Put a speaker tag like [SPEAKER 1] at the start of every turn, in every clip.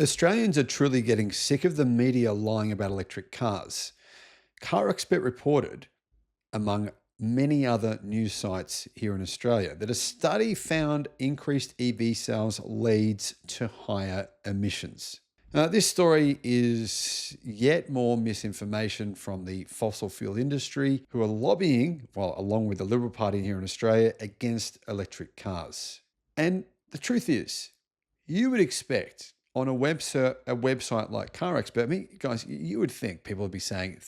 [SPEAKER 1] Australians are truly getting sick of the media lying about electric cars. Car Expert reported, among many other news sites here in Australia, that a study found increased EV sales leads to higher emissions. This story is yet more misinformation from the fossil fuel industry, who are lobbying, well, along with the Liberal Party here in Australia, against electric cars. And the truth is, you would expect on a website like Car Expert, I mean, guys, you would think people would be saying,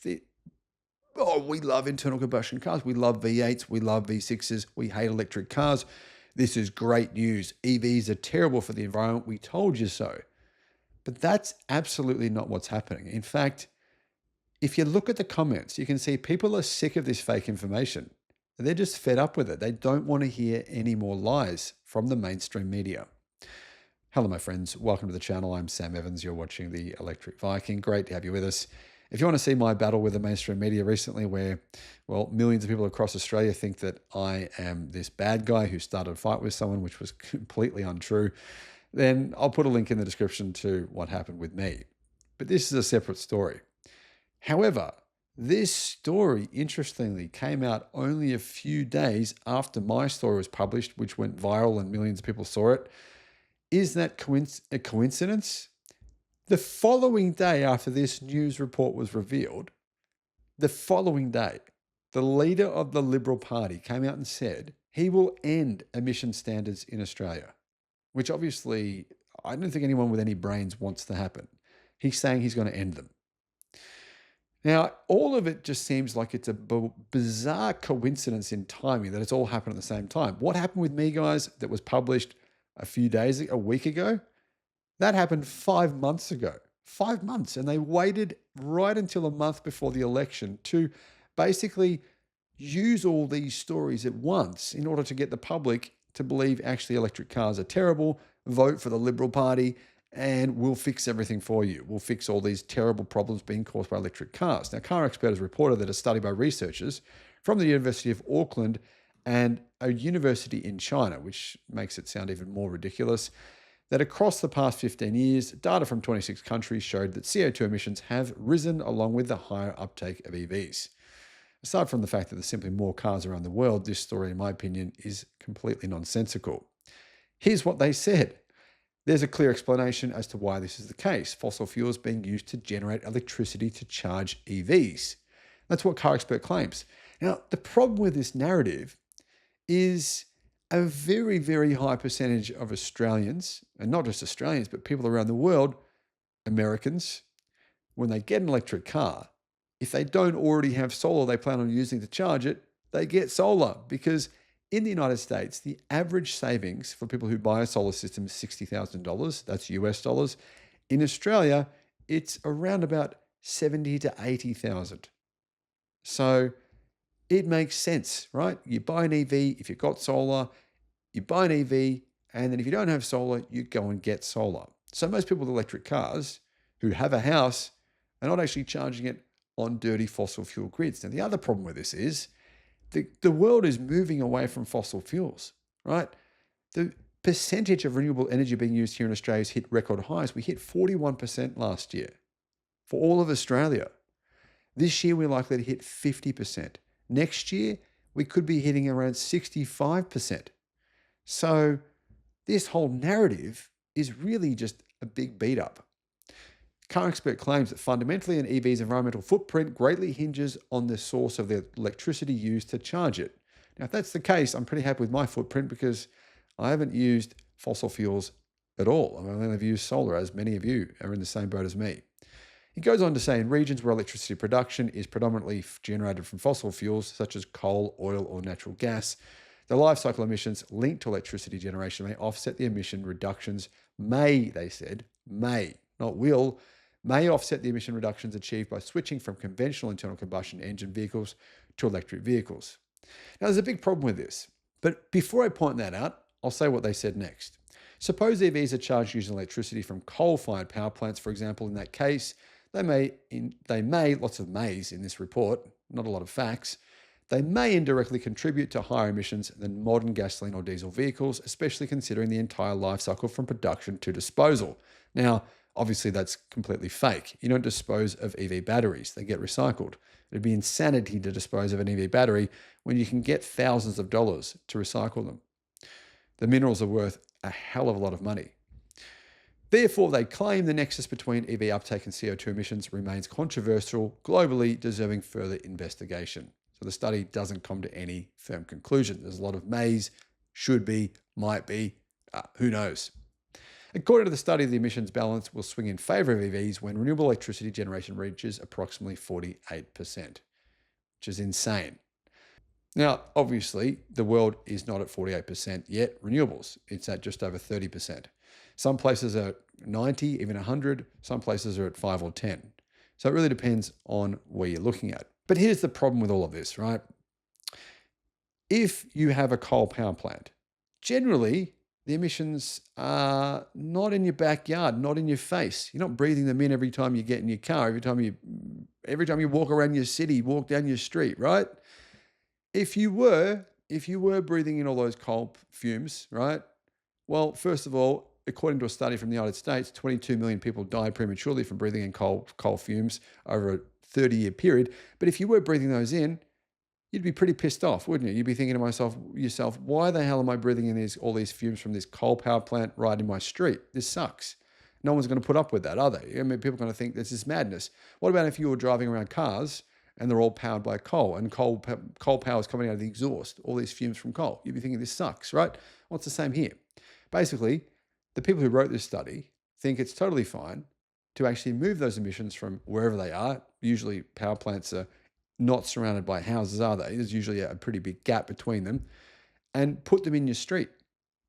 [SPEAKER 1] oh, we love internal combustion cars. We love V8s. We love V6s. We hate electric cars. This is great news. EVs are terrible for the environment. We told you so. But that's absolutely not what's happening. In fact, if you look at the comments, you can see people are sick of this fake information. They're just fed up with it. They don't want to hear any more lies from the mainstream media. Hello, my friends. Welcome to the channel. I'm Sam Evans. You're watching the Electric Viking. Great to have you with us. If you want to see my battle with the mainstream media recently, where, well, millions of people across Australia think that I am this bad guy who started a fight with someone, which was completely untrue, then I'll put a link in the description to what happened with me. But this is a separate story. However, this story, interestingly, came out only a few days after my story was published, which went viral and millions of people saw it. Is that a coincidence? The following day after this news report was revealed, the following day, the leader of the Liberal Party came out and said he will end emission standards in Australia, which obviously I don't think anyone with any brains wants to happen. He's saying he's going to end them. Now, all of it just seems like it's a bizarre coincidence in timing that it's all happened at the same time. What happened with me, guys, that was published a week ago, that happened 5 months ago. 5 months. And they waited right until a month before the election to basically use all these stories at once in order to get the public to believe actually electric cars are terrible, vote for the Liberal Party, and we'll fix everything for you. We'll fix all these terrible problems being caused by electric cars. Now, Car Expert has reported that a study by researchers from the University of Auckland and a university in China, which makes it sound even more ridiculous, that across the past 15 years, data from 26 countries showed that CO2 emissions have risen along with the higher uptake of EVs. Aside from the fact that there's simply more cars around the world, this story, in my opinion, is completely nonsensical. Here's what they said. There's a clear explanation as to why this is the case. Fossil fuels being used to generate electricity to charge EVs. That's what Car Expert claims. Now, the problem with this narrative is a very, very high percentage of Australians, and not just Australians, but people around the world, Americans, when they get an electric car, if they don't already have solar they plan on using to charge it, they get solar. Because in the United States, the average savings for people who buy a solar system is $60,000. That's US dollars. In Australia, it's around about 70 to 80,000. So it makes sense, right? You buy an EV, if you've got solar, you buy an EV, and then if you don't have solar, you go and get solar. So most people with electric cars who have a house are not actually charging it on dirty fossil fuel grids. Now, the other problem with this is the world is moving away from fossil fuels, right? The percentage of renewable energy being used here in Australia has hit record highs. We hit 41% last year for all of Australia. This year, we're likely to hit 50%. Next year, we could be hitting around 65%. So this whole narrative is really just a big beat up. Car Expert claims that fundamentally an EV's environmental footprint greatly hinges on the source of the electricity used to charge it. Now, if that's the case, I'm pretty happy with my footprint because I haven't used fossil fuels at all. I mean, I've used solar, as many of you are in the same boat as me. He goes on to say, in regions where electricity production is predominantly generated from fossil fuels, such as coal, oil, or natural gas, the life cycle emissions linked to electricity generation may offset the emission reductions, they said, not will, may offset the emission reductions achieved by switching from conventional internal combustion engine vehicles to electric vehicles. Now, there's a big problem with this, but before I point that out, I'll say what they said next. Suppose EVs are charged using electricity from coal-fired power plants, for example. In that case, they may, lots of mays in this report, not a lot of facts, they may indirectly contribute to higher emissions than modern gasoline or diesel vehicles, especially considering the entire life cycle from production to disposal. Now, Obviously, that's completely fake. You don't dispose of EV batteries, they get recycled. It'd be insanity to dispose of an EV battery when you can get thousands of dollars to recycle them. The minerals are worth a hell of a lot of money. Therefore, they claim the nexus between EV uptake and CO2 emissions remains controversial, globally deserving further investigation. So the study doesn't come to any firm conclusion. There's a lot of mays, should be, might be, who knows. According to the study, the emissions balance will swing in favour of EVs when renewable electricity generation reaches approximately 48%, which is insane. Now, obviously, the world is not at 48% yet. Renewables, it's at just over 30%. Some places are 90, even 100. Some places are at 5 or 10. So it really depends on where you're looking at. But here's the problem with all of this, right? If you have a coal power plant, generally the emissions are not in your backyard, not in your face. You're not breathing them in every time you get in your car, every time you walk around your city, walk down your street, right? If you were breathing in all those coal fumes, right? Well, first of all, according to a study from the United States, 22 million people died prematurely from breathing in coal fumes over a 30-year period. But if you were breathing those in, you'd be pretty pissed off, wouldn't you? You'd be thinking to yourself, why the hell am I breathing in all these fumes from this coal power plant right in my street? This sucks. No one's going to put up with that, are they? I mean, people are going to think this is madness. What about if you were driving around cars and they're all powered by coal and coal power is coming out of the exhaust, all these fumes from coal? You'd be thinking this sucks, right? Well, it's the same here. Basically, the people who wrote this study think it's totally fine to actually move those emissions from wherever they are. Usually power plants are not surrounded by houses, are they? There's usually a pretty big gap between them, and put them in your street.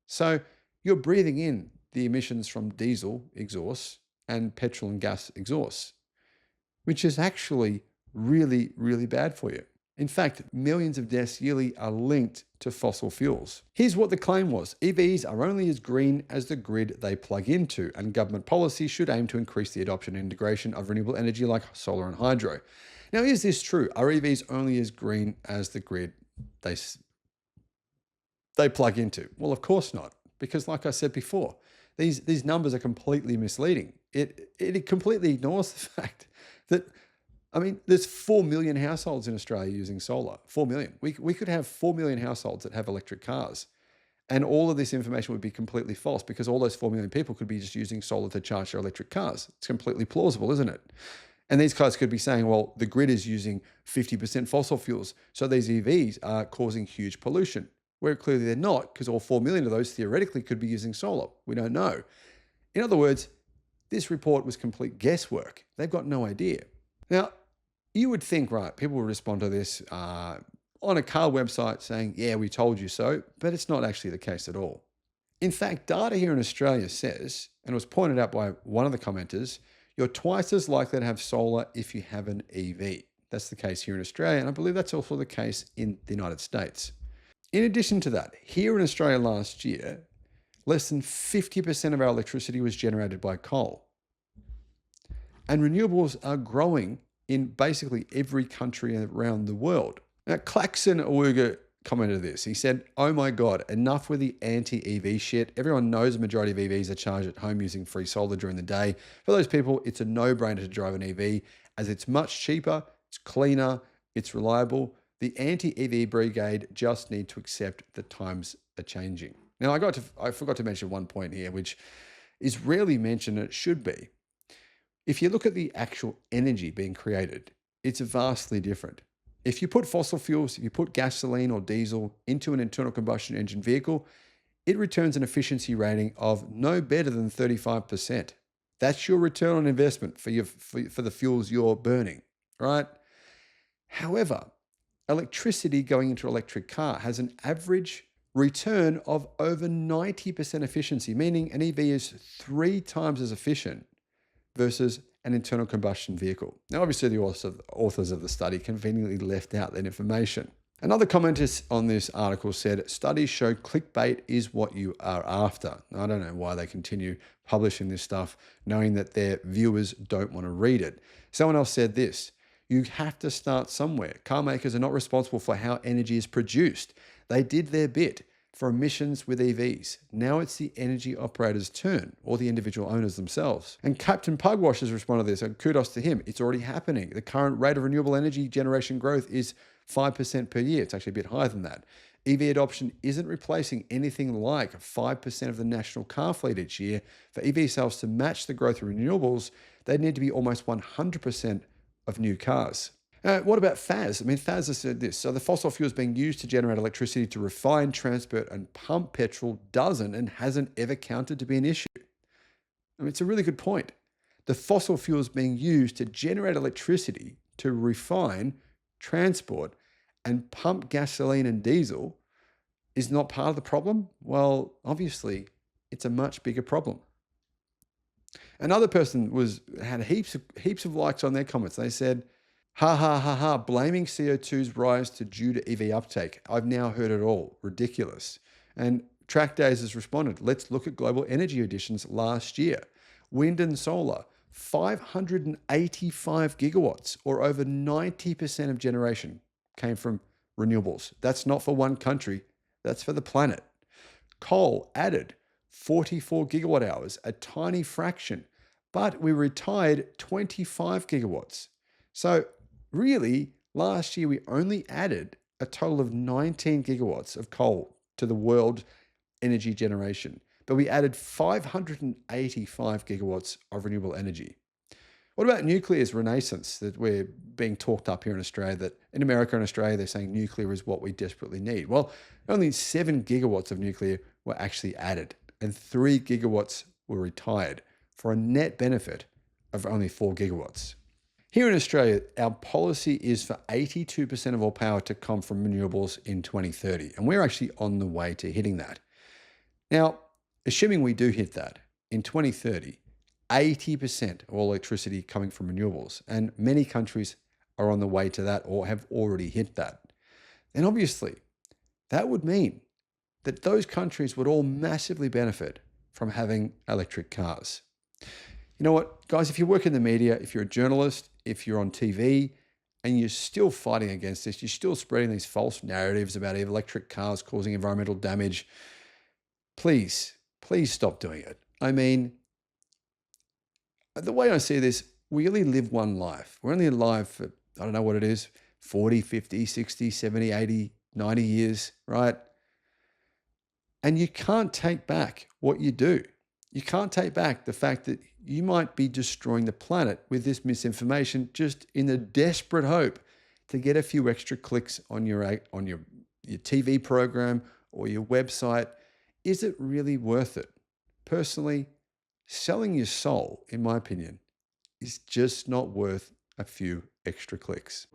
[SPEAKER 1] So you're breathing in the emissions from diesel exhausts and petrol and gas exhausts, which is actually really, really bad for you. In fact, millions of deaths yearly are linked to fossil fuels. Here's what the claim was. EVs are only as green as the grid they plug into, and government policy should aim to increase the adoption and integration of renewable energy like solar and hydro. Now, is this true? Are EVs only as green as the grid they plug into? Well, of course not, because like I said before, these numbers are completely misleading. It completely ignores the fact that, I mean, there's 4 million households in Australia using solar. 4 million. We could have 4 million households that have electric cars, and all of this information would be completely false because all those 4 million people could be just using solar to charge their electric cars. It's completely plausible, isn't it? And these guys could be saying, well, the grid is using 50% fossil fuels, so these EVs are causing huge pollution. Where clearly they're not, because all 4 million of those theoretically could be using solar. We don't know. In other words, this report was complete guesswork. They've got no idea. Now, you would think, right, people will respond to this on a car website saying, yeah, we told you so, but it's not actually the case at all. In fact, data here in Australia says, and it was pointed out by one of the commenters, you're twice as likely to have solar if you have an EV. That's the case here in Australia, and I believe that's also the case in the United States. In addition to that, here in Australia last year, less than 50% of our electricity was generated by coal. And renewables are growing in basically every country around the world. Now, Klaxon Awuga commented this. He said, oh my God, enough with the anti-EV shit. Everyone knows the majority of EVs are charged at home using free solar during the day. For those people, it's a no-brainer to drive an EV as it's much cheaper, it's cleaner, it's reliable. The anti-EV brigade just need to accept that times are changing. Now, I forgot to mention one point here, which is rarely mentioned and it should be. If you look at the actual energy being created, it's vastly different. If you put fossil fuels, if you put gasoline or diesel into an internal combustion engine vehicle, it returns an efficiency rating of no better than 35%. That's your return on investment for the fuels you're burning, right? However, electricity going into an electric car has an average return of over 90% efficiency, meaning an EV is 3 times as efficient versus an internal combustion vehicle. Now, obviously, the authors of the study conveniently left out that information. Another commenter on this article said, studies show clickbait is what you are after. Now, I don't know why they continue publishing this stuff, knowing that their viewers don't want to read it. Someone else said this, you have to start somewhere. Car makers are not responsible for how energy is produced. They did their bit. for emissions with EVs. Now it's the energy operators' turn, or the individual owners themselves. And Captain Pugwash has responded to this, and kudos to him. It's already happening. The current rate of renewable energy generation growth is 5% per year. It's actually a bit higher than that. EV adoption isn't replacing anything like 5% of the national car fleet each year. For EV sales to match the growth of renewables, they need to be almost 100% of new cars. What about FAS? I mean, FAS has said this. So the fossil fuels being used to generate electricity to refine, transport, and pump petrol doesn't and hasn't ever counted to be an issue. I mean, it's a really good point. The fossil fuels being used to generate electricity to refine, transport, and pump gasoline and diesel is not part of the problem. Well, obviously, it's a much bigger problem. Another person had heaps of likes on their comments. They said, "Ha ha ha ha, blaming CO2's rise due to EV uptake. I've now heard it all. Ridiculous." And Track Days has responded, "Let's look at global energy additions last year. Wind and solar, 585 gigawatts, or over 90% of generation came from renewables. That's not for one country, that's for the planet. Coal added 44 gigawatt hours, a tiny fraction, but we retired 25 gigawatts. So really, last year we only added a total of 19 gigawatts of coal to the world energy generation, but we added 585 gigawatts of renewable energy. What about nuclear's renaissance that we're being talked up here in Australia, that in America and Australia, they're saying nuclear is what we desperately need? Well, only 7 gigawatts of nuclear were actually added and 3 gigawatts were retired for a net benefit of only 4 gigawatts. Here in Australia, our policy is for 82% of all power to come from renewables in 2030, and we're actually on the way to hitting that. Now, assuming we do hit that in 2030, 80% of all electricity coming from renewables, and many countries are on the way to that or have already hit that. And obviously, that would mean that those countries would all massively benefit from having electric cars. You know what, guys, if you work in the media, if you're a journalist, if you're on TV, and you're still fighting against this, you're still spreading these false narratives about electric cars causing environmental damage, please stop doing it. I mean, the way I see this, we only live one life. We're only alive for, I don't know what it is, 40, 50, 60, 70, 80, 90 years, right? And you can't take back what you do. You can't take back the fact that you might be destroying the planet with this misinformation just in the desperate hope to get a few extra clicks on your TV program or your website. Is it really worth it? Personally, selling your soul, in my opinion, is just not worth a few extra clicks.